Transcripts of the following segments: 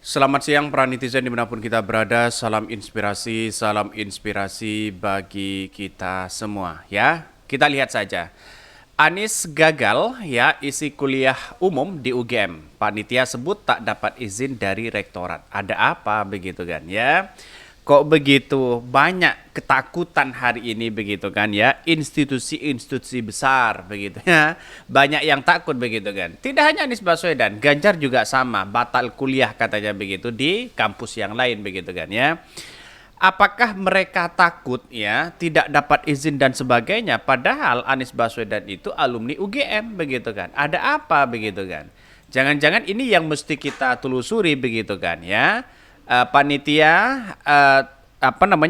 Selamat siang para netizen dimanapun kita berada, salam inspirasi bagi kita semua ya. Kita lihat saja, Anies gagal ya isi kuliah umum di UGM. Panitia sebut tak dapat izin dari rektorat. Ada apa begitu kan ya? Kok begitu banyak ketakutan hari ini begitu kan ya, institusi-institusi besar begitu ya, banyak yang takut begitu kan. Tidak hanya Anies Baswedan, Ganjar juga sama, batal kuliah katanya begitu di kampus yang lain begitu kan ya. Apakah mereka takut ya tidak dapat izin dan sebagainya, padahal Anies Baswedan itu alumni UGM begitu kan. Ada apa begitu kan? Jangan-jangan ini yang mesti kita telusuri begitu kan ya. Panitia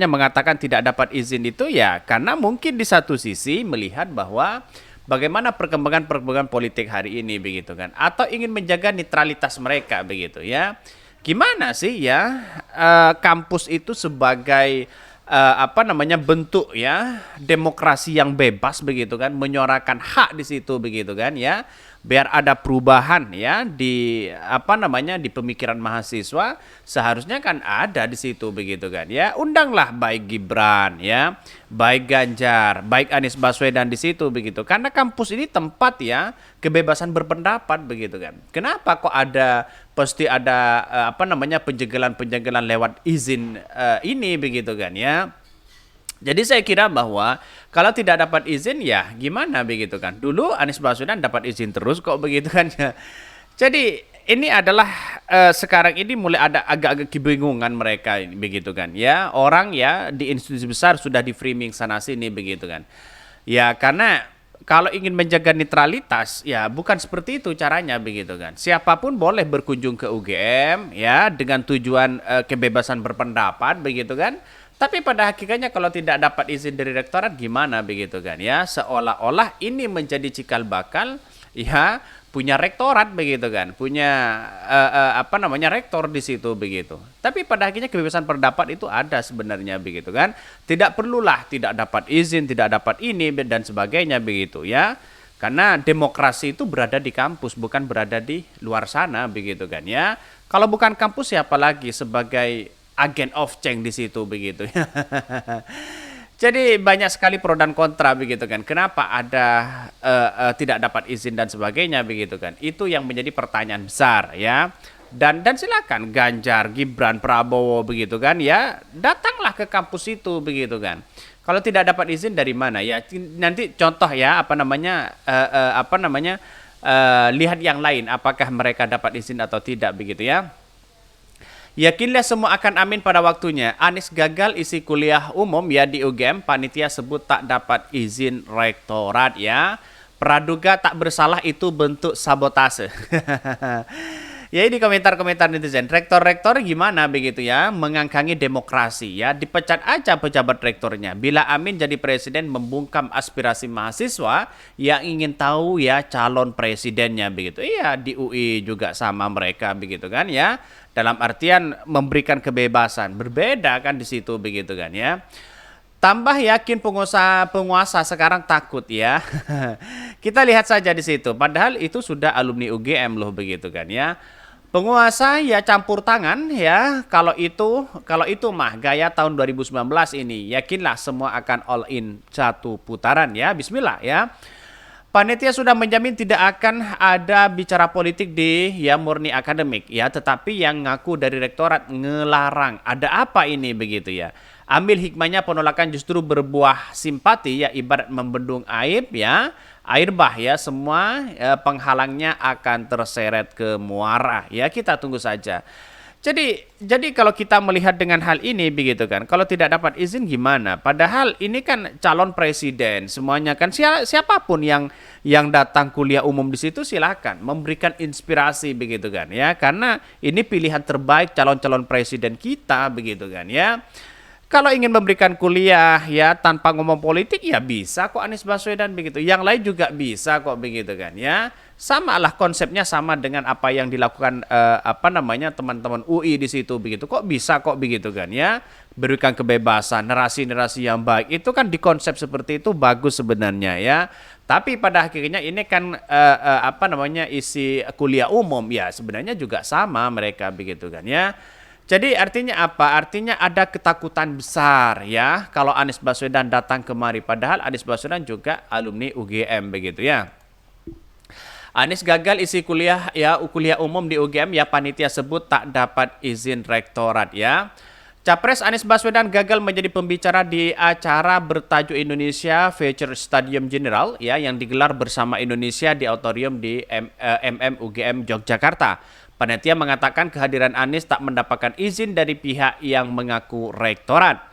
mengatakan tidak dapat izin itu ya karena mungkin di satu sisi melihat bahwa bagaimana perkembangan politik hari ini begitu kan, atau ingin menjaga netralitas mereka begitu ya. Gimana sih ya, kampus itu sebagai bentuk ya demokrasi yang bebas begitu kan, menyuarakan hak di situ begitu kan ya, biar ada perubahan ya di pemikiran mahasiswa, seharusnya kan ada di situ begitu kan ya. Undanglah baik Gibran ya, baik Ganjar, baik Anies Baswedan di situ begitu, karena kampus ini tempat ya kebebasan berpendapat begitu kan. Kenapa kok pasti ada penjagalan lewat izin ini begitu kan ya. Jadi saya kira bahwa kalau tidak dapat izin ya gimana begitu kan. Dulu Anies Baswedan dapat izin terus kok begitu kan ya. Jadi ini adalah sekarang ini mulai ada agak-agak kebingungan mereka ini begitu kan ya. Orang ya di institusi besar sudah di framing sana sini begitu kan. Ya karena kalau ingin menjaga netralitas ya bukan seperti itu caranya begitu kan. Siapapun boleh berkunjung ke UGM ya dengan tujuan kebebasan berpendapat begitu kan. Tapi pada hakikatnya kalau tidak dapat izin dari rektorat gimana begitu kan ya. Seolah-olah ini menjadi cikal bakal ya punya rektorat begitu kan. Punya rektor di situ begitu. Tapi pada akhirnya kebebasan pendapat itu ada sebenarnya begitu kan. Tidak perlulah tidak dapat izin, tidak dapat ini dan sebagainya begitu ya. Karena demokrasi itu berada di kampus, bukan berada di luar sana begitu kan ya. Kalau bukan kampus siapa lagi sebagai agen of change di situ begitu ya. Jadi banyak sekali pro dan kontra begitu kan. Kenapa ada tidak dapat izin dan sebagainya begitu kan. Itu yang menjadi pertanyaan besar ya. Dan silakan Ganjar, Gibran, Prabowo begitu kan ya, datanglah ke kampus itu begitu kan. Kalau tidak dapat izin dari mana ya, nanti contoh ya lihat yang lain apakah mereka dapat izin atau tidak begitu ya. Yakinlah semua akan amin pada waktunya. Anies gagal isi kuliah umum ya di UGM. Panitia sebut tak dapat izin rektorat ya. Praduga tak bersalah itu bentuk sabotase. Ya ini komentar-komentar netizen. Rektor-rektor gimana begitu ya, mengangkangi demokrasi ya, dipecat aja pejabat rektornya. Bila Amin jadi presiden membungkam aspirasi mahasiswa yang ingin tahu ya calon presidennya begitu. Iya di UI juga sama mereka begitu kan ya. Dalam artian memberikan kebebasan, berbeda kan di situ begitu kan ya. Tambah yakin penguasa sekarang takut ya. Kita lihat saja di situ. Padahal itu sudah alumni UGM loh begitu kan ya. Penguasa ya campur tangan ya. Kalau itu mah gaya tahun 2019 ini. Yakinlah semua akan all in satu putaran ya. Bismillah ya. Panitia sudah menjamin tidak akan ada bicara politik di ya murni akademik ya, tetapi yang ngaku dari rektorat ngelarang. Ada apa ini begitu ya? Ambil hikmahnya penolakan justru berbuah simpati ya, ibarat membendung aib ya, air bah ya, semua penghalangnya akan terseret ke muara ya, kita tunggu saja. Jadi kalau kita melihat dengan hal ini begitu kan, kalau tidak dapat izin gimana? Padahal ini kan calon presiden, semuanya kan siapapun yang datang kuliah umum di situ silakan memberikan inspirasi begitu kan ya, karena ini pilihan terbaik calon-calon presiden kita begitu kan ya. Kalau ingin memberikan kuliah ya tanpa ngomong politik ya bisa kok Anies Baswedan begitu. Yang lain juga bisa kok begitu kan ya. Sama lah konsepnya sama dengan apa yang dilakukan teman-teman UI di situ begitu. Kok bisa kok begitu kan ya. Berikan kebebasan, narasi-narasi yang baik itu kan di konsep seperti itu bagus sebenarnya ya. Tapi pada akhirnya ini kan isi kuliah umum ya sebenarnya juga sama mereka begitu kan ya. Jadi artinya apa? Artinya ada ketakutan besar ya kalau Anies Baswedan datang kemari. Padahal Anies Baswedan juga alumni UGM begitu ya. Anies gagal isi kuliah ya kuliah umum di UGM ya panitia sebut tak dapat izin rektorat ya. Capres Anies Baswedan gagal menjadi pembicara di acara bertajuk Indonesia Future Stadium General ya yang digelar bersama Indonesia di auditorium di UGM Yogyakarta. Panitia mengatakan kehadiran Anies tak mendapatkan izin dari pihak yang mengaku rektorat.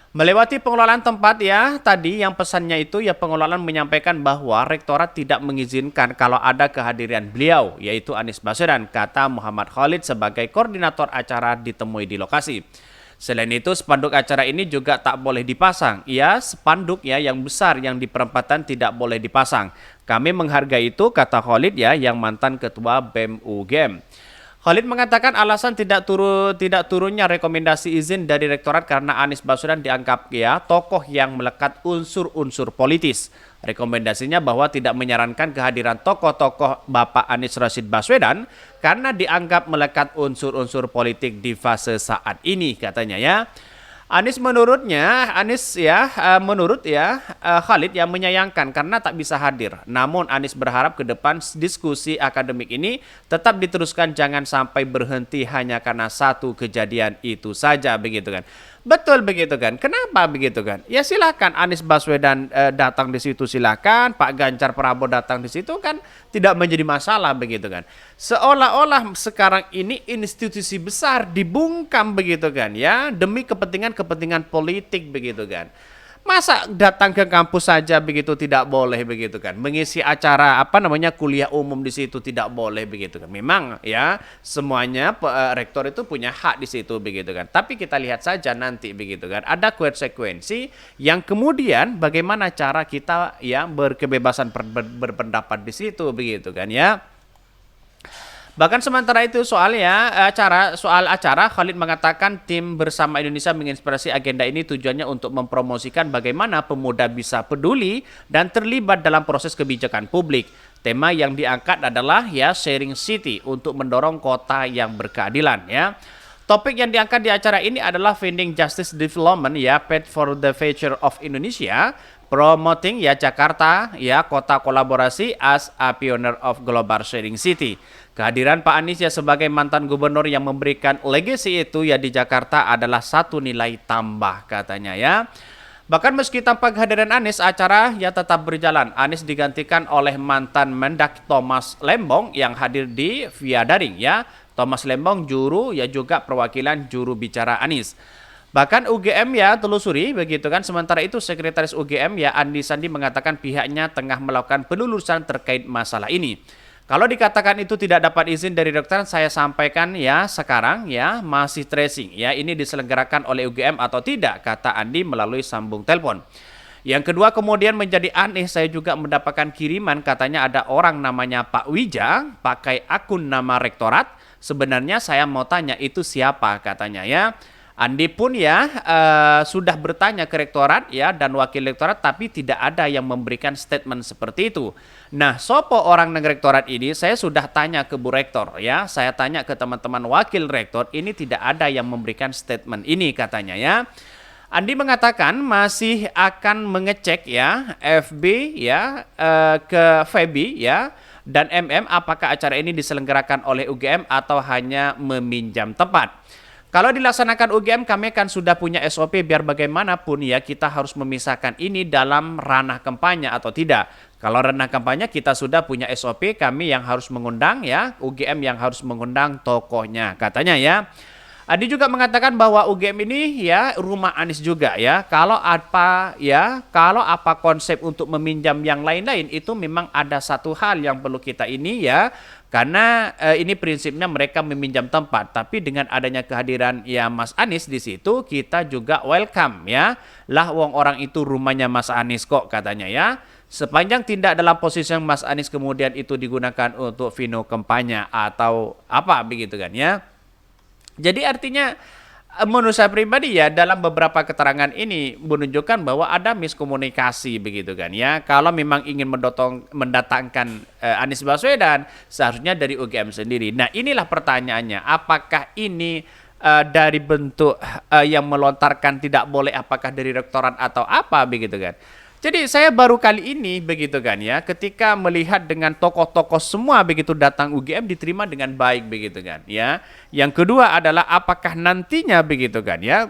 Melewati pengelolaan tempat ya, tadi yang pesannya itu ya pengelolaan menyampaikan bahwa rektorat tidak mengizinkan kalau ada kehadiran beliau, yaitu Anies Baswedan, kata Muhammad Khalid sebagai koordinator acara ditemui di lokasi. Selain itu, spanduk acara ini juga tak boleh dipasang. Ya, spanduk ya yang besar yang di perempatan tidak boleh dipasang. Kami menghargai itu, kata Khalid ya, yang mantan ketua BEM UGM. Khalid mengatakan alasan tidak turunnya rekomendasi izin dari rektorat karena Anies Baswedan dianggap ya tokoh yang melekat unsur-unsur politis. Rekomendasinya bahwa tidak menyarankan kehadiran tokoh-tokoh Bapak Anies Rashid Baswedan karena dianggap melekat unsur-unsur politik di fase saat ini katanya ya. Menurut Khalid yang menyayangkan karena tak bisa hadir. Namun Anies berharap ke depan diskusi akademik ini tetap diteruskan jangan sampai berhenti hanya karena satu kejadian itu saja begitu kan. Betul begitu kan. Kenapa begitu kan? Ya silakan Anies Baswedan datang di situ silakan, Pak Ganjar Pranowo datang di situ kan tidak menjadi masalah begitu kan. Seolah-olah sekarang ini institusi besar dibungkam begitu kan ya demi kepentingan politik begitu kan. Masa datang ke kampus saja begitu tidak boleh begitu kan. Mengisi acara kuliah umum di situ tidak boleh begitu kan. Memang ya semuanya rektor itu punya hak di situ begitu kan. Tapi kita lihat saja nanti begitu kan. Ada konsekuensi yang kemudian bagaimana cara kita ya berkebebasan berpendapat di situ begitu kan ya. Bahkan sementara itu soal acara Khalid mengatakan tim bersama Indonesia menginspirasi agenda ini tujuannya untuk mempromosikan bagaimana pemuda bisa peduli dan terlibat dalam proses kebijakan publik. Tema yang diangkat adalah ya sharing city untuk mendorong kota yang berkeadilan ya. Topik yang diangkat di acara ini adalah Finding Justice Development ya Path for the Future of Indonesia. Promoting ya Jakarta ya kota kolaborasi as a pioneer of global sharing city. Kehadiran Pak Anies ya sebagai mantan gubernur yang memberikan legacy itu ya di Jakarta adalah satu nilai tambah katanya ya. Bahkan meski tanpa kehadiran Anies, acara ya tetap berjalan. Anies digantikan oleh mantan Mendak Thomas Lembong yang hadir via daring ya. Thomas Lembong juga perwakilan juru bicara Anies. Bahkan UGM ya telusuri begitu kan. Sementara itu Sekretaris UGM ya Andi Sandi mengatakan pihaknya tengah melakukan penelusuran terkait masalah ini. Kalau dikatakan itu tidak dapat izin dari dokter, saya sampaikan ya sekarang ya masih tracing ya ini diselenggarakan oleh UGM atau tidak, kata Andi melalui sambung telepon. Yang kedua kemudian menjadi aneh, saya juga mendapatkan kiriman katanya ada orang namanya Pak Wija pakai akun nama rektorat. Sebenarnya saya mau tanya itu siapa katanya ya. Andi pun ya sudah bertanya ke rektorat ya dan wakil rektorat tapi tidak ada yang memberikan statement seperti itu. Nah, sopo orang nang rektorat ini saya sudah tanya ke Bu Rektor ya. Saya tanya ke teman-teman wakil rektor ini tidak ada yang memberikan statement ini katanya ya. Andi mengatakan masih akan mengecek ya FB ya ke Febi ya dan apakah acara ini diselenggarakan oleh UGM atau hanya meminjam tempat. Kalau dilaksanakan UGM kami kan sudah punya SOP biar bagaimanapun ya kita harus memisahkan ini dalam ranah kampanye atau tidak. Kalau ranah kampanye kita sudah punya SOP kami yang harus mengundang ya UGM yang harus mengundang tokohnya katanya ya. Adi juga mengatakan bahwa UGM ini ya rumah Anies juga ya. Kalau apa konsep untuk meminjam yang lain-lain itu memang ada satu hal yang perlu kita ini ya Karena ini prinsipnya mereka meminjam tempat, tapi dengan adanya kehadiran ya Mas Anies di situ, kita juga welcome ya. Lah wong orang itu rumahnya Mas Anies kok katanya ya. Sepanjang tidak dalam posisi yang Mas Anies kemudian itu digunakan untuk vino kampanye atau apa begitu kan ya. Jadi artinya menurut saya pribadi ya dalam beberapa keterangan ini menunjukkan bahwa ada miskomunikasi begitu kan ya. Kalau memang ingin mendatangkan Anies Baswedan seharusnya dari UGM sendiri. Nah inilah pertanyaannya, apakah ini dari bentuk yang melontarkan tidak boleh, apakah dari rektorat atau apa begitu kan. Jadi saya baru kali ini begitu kan ya, ketika melihat dengan tokoh-tokoh semua begitu datang UGM diterima dengan baik begitu kan ya. Yang kedua adalah apakah nantinya begitu kan ya,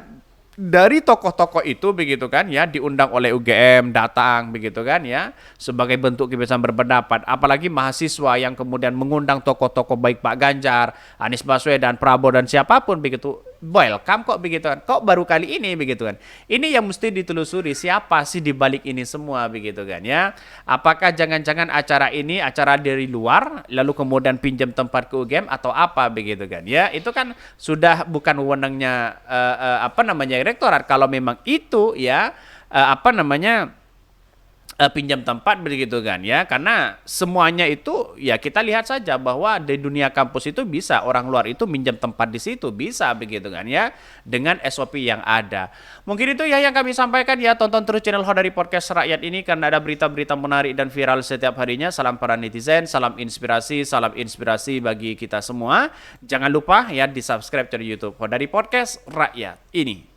dari tokoh-tokoh itu begitu kan ya diundang oleh UGM datang begitu kan ya sebagai bentuk kebebasan berpendapat, apalagi mahasiswa yang kemudian mengundang tokoh-tokoh baik Pak Ganjar, Anies Baswedan, Prabowo dan siapapun begitu welcome kok begitu kan. Kok baru kali ini begitu kan. Ini yang mesti ditelusuri, siapa sih di balik ini semua begitu kan ya. Apakah jangan-jangan acara ini acara dari luar lalu kemudian pinjam tempat ke UGM atau apa begitu kan ya. Itu kan sudah bukan wewenangnya rektorat. Kalau memang itu ya pinjam tempat begitu kan ya, karena semuanya itu ya kita lihat saja bahwa di dunia kampus itu bisa orang luar itu minjam tempat di situ bisa begitu kan ya dengan SOP yang ada. Mungkin itu ya yang kami sampaikan ya. Tonton terus channel Hodari Podcast Rakyat ini karena ada berita-berita menarik dan viral setiap harinya. Salam para netizen, salam inspirasi bagi kita semua. Jangan lupa ya di subscribe channel YouTube Hodari Podcast Rakyat ini.